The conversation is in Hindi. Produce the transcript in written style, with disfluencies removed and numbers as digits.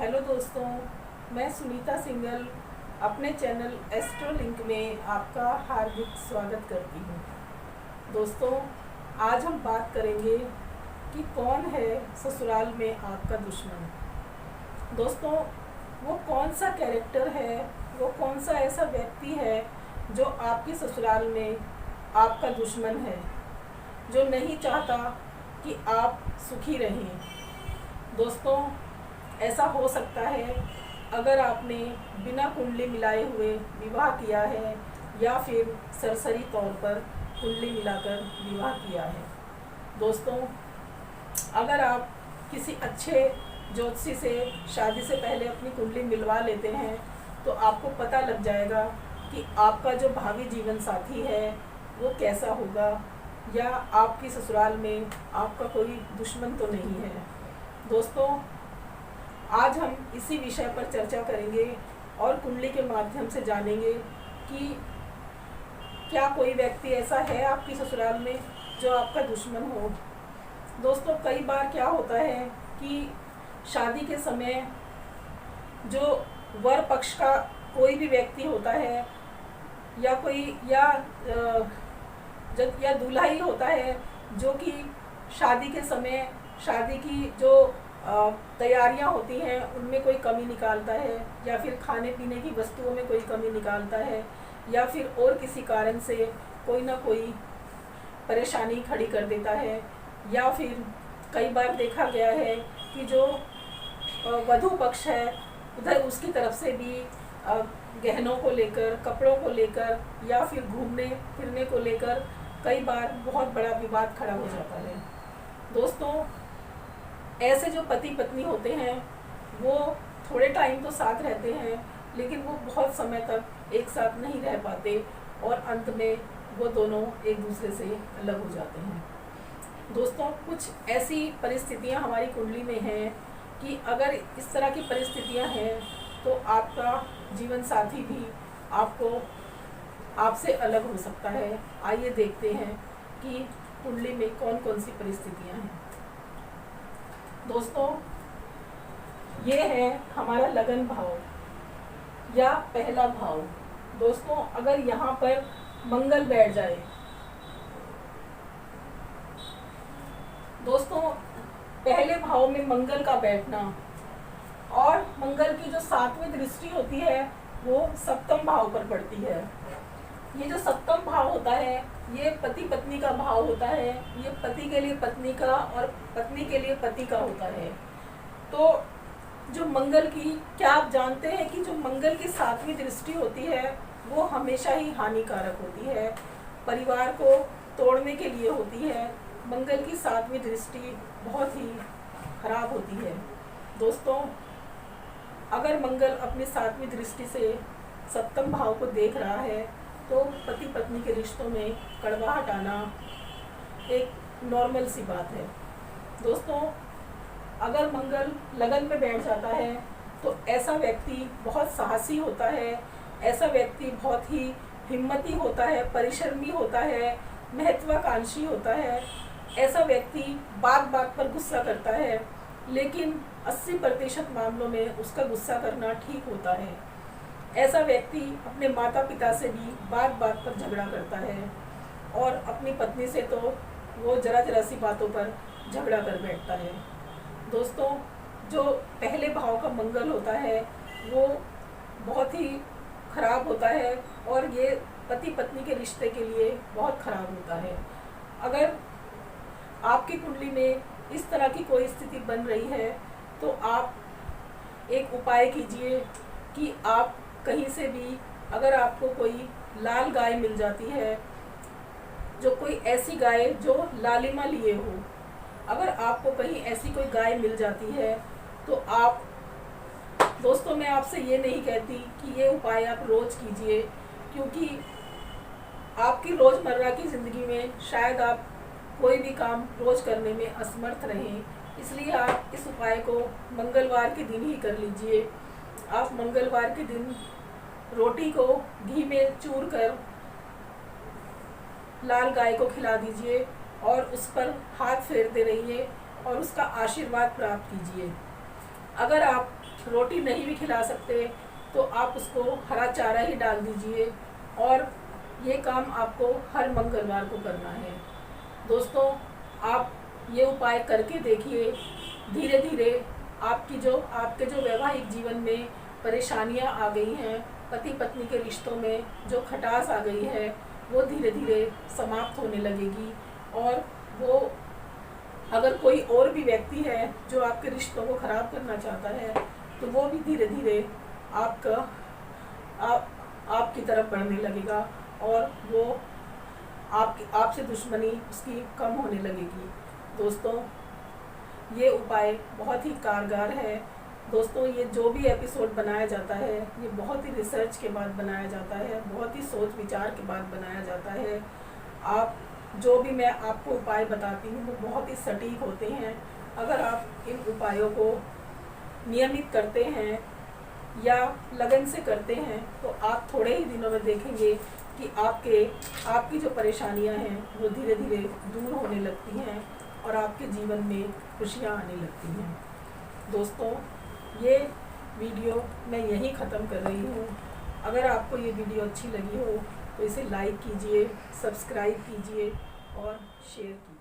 हेलो दोस्तों, मैं सुनीता सिंगल अपने चैनल एस्ट्रोलिंक में आपका हार्दिक स्वागत करती हूँ। दोस्तों, आज हम बात करेंगे कि कौन है ससुराल में आपका दुश्मन। दोस्तों, वो कौन सा कैरेक्टर है, वो कौन सा ऐसा व्यक्ति है जो आपके ससुराल में आपका दुश्मन है, जो नहीं चाहता कि आप सुखी रहें। दोस्तों, ऐसा हो सकता है अगर आपने बिना कुंडली मिलाए हुए विवाह किया है या फिर सरसरी तौर पर कुंडली मिलाकर विवाह किया है। दोस्तों, अगर आप किसी अच्छे ज्योतिषी से शादी से पहले अपनी कुंडली मिलवा लेते हैं तो आपको पता लग जाएगा कि आपका जो भावी जीवन साथी है वो कैसा होगा, या आपकी ससुराल में आपका कोई दुश्मन तो नहीं है। दोस्तों, आज हम इसी विषय पर चर्चा करेंगे और कुंडली के माध्यम से जानेंगे कि क्या कोई व्यक्ति ऐसा है आपकी ससुराल में जो आपका दुश्मन हो। दोस्तों, कई बार क्या होता है कि शादी के समय जो वर पक्ष का कोई भी व्यक्ति होता है या कोई या दूल्हा ही होता है जो कि शादी के समय शादी की जो तैयारियां होती हैं उनमें कोई कमी निकालता है, या फिर खाने पीने की वस्तुओं में कोई कमी निकालता है, या फिर और किसी कारण से कोई ना कोई परेशानी खड़ी कर देता है। या फिर कई बार देखा गया है कि जो वधू पक्ष है उधर उसकी तरफ से भी गहनों को लेकर, कपड़ों को लेकर या फिर घूमने फिरने को लेकर कई बार बहुत बड़ा विवाद खड़ा हो जाता है। दोस्तों, ऐसे जो पति पत्नी होते हैं वो थोड़े टाइम तो साथ रहते हैं, लेकिन वो बहुत समय तक एक साथ नहीं रह पाते और अंत में वो दोनों एक दूसरे से अलग हो जाते हैं। दोस्तों, कुछ ऐसी परिस्थितियां हमारी कुंडली में हैं कि अगर इस तरह की परिस्थितियां हैं तो आपका जीवन साथी भी आपसे अलग हो सकता है। आइए देखते हैं कि कुंडली में कौन कौन सी परिस्थितियां हैं। दोस्तों, ये है हमारा लगन भाव या पहला भाव। दोस्तों, अगर यहाँ पर मंगल बैठ जाए, दोस्तों पहले भाव में मंगल का बैठना और मंगल की जो 7वीं दृष्टि होती है वो सप्तम भाव पर पड़ती है। ये जो सप्तम भाव होता है ये पति पत्नी का भाव होता है। ये पति के लिए पत्नी का और पत्नी के लिए पति का होता है। तो जो मंगल की, क्या आप जानते हैं कि जो मंगल की 7वीं दृष्टि होती है वो हमेशा ही हानिकारक होती है, परिवार को तोड़ने के लिए होती है। मंगल की 7वीं दृष्टि बहुत ही खराब होती है। दोस्तों, अगर मंगल अपनी 7वीं दृष्टि से सप्तम भाव को देख रहा है तो पति पत्नी के रिश्तों में कड़वाहट आना एक नॉर्मल सी बात है। दोस्तों, अगर मंगल लगन में बैठ जाता है तो ऐसा व्यक्ति बहुत साहसी होता है, ऐसा व्यक्ति बहुत ही हिम्मती होता है, परिश्रमी होता है, महत्वाकांक्षी होता है। ऐसा व्यक्ति बात बात पर गुस्सा करता है, लेकिन 80% मामलों में उसका गुस्सा करना ठीक होता है। ऐसा व्यक्ति अपने माता पिता से भी बात बात पर झगड़ा करता है और अपनी पत्नी से तो वो जरा सी बातों पर झगड़ा कर बैठता है। दोस्तों, जो पहले भाव का मंगल होता है वो बहुत ही खराब होता है और ये पति पत्नी के रिश्ते के लिए बहुत खराब होता है। अगर आपकी कुंडली में इस तरह की कोई स्थिति बन रही है तो आप एक उपाय कीजिए कि आप कहीं से भी, अगर आपको कोई लाल गाय मिल जाती है, जो कोई ऐसी गाय जो लालिमा लिए हो, अगर आपको कहीं ऐसी कोई गाय मिल जाती है तो आप, दोस्तों मैं आपसे ये नहीं कहती कि ये उपाय आप रोज कीजिए, क्योंकि आपकी रोजमर्रा की ज़िंदगी में शायद आप कोई भी काम रोज करने में असमर्थ रहें, इसलिए आप इस उपाय को मंगलवार के दिन ही कर लीजिए। आप मंगलवार के दिन रोटी को घी में चूर कर लाल गाय को खिला दीजिए और उस पर हाथ फेरते रहिए और उसका आशीर्वाद प्राप्त कीजिए। अगर आप रोटी नहीं भी खिला सकते तो आप उसको हरा चारा ही डाल दीजिए, और ये काम आपको हर मंगलवार को करना है। दोस्तों, आप ये उपाय करके देखिए, धीरे धीरे आपके जो वैवाहिक जीवन में परेशानियां आ गई हैं, पति पत्नी के रिश्तों में जो खटास आ गई है, वो धीरे धीरे समाप्त होने लगेगी। और वो अगर कोई और भी व्यक्ति है जो आपके रिश्तों को ख़राब करना चाहता है, तो वो भी धीरे धीरे आपकी तरफ बढ़ने लगेगा, और वो आपसे दुश्मनी उसकी कम होने लगेगी। दोस्तों, ये उपाय बहुत ही कारगर है। दोस्तों, ये जो भी एपिसोड बनाया जाता है, ये बहुत ही रिसर्च के बाद बनाया जाता है, बहुत ही सोच विचार के बाद बनाया जाता है। आप जो भी मैं आपको उपाय बताती हूँ वो बहुत ही सटीक होते हैं। अगर आप इन उपायों को नियमित करते हैं या लगन से करते हैं, तो आप थोड़े ही दिनों में देखेंगे कि आपकी जो परेशानियां हैं वो धीरे धीरे दूर होने लगती हैं, और आपके जीवन में खुशियां आने लगती हैं। दोस्तों, ये वीडियो मैं यहीं ख़त्म कर रही हूँ। अगर आपको ये वीडियो अच्छी लगी हो तो इसे लाइक कीजिए, सब्सक्राइब कीजिए और शेयर कीजिए।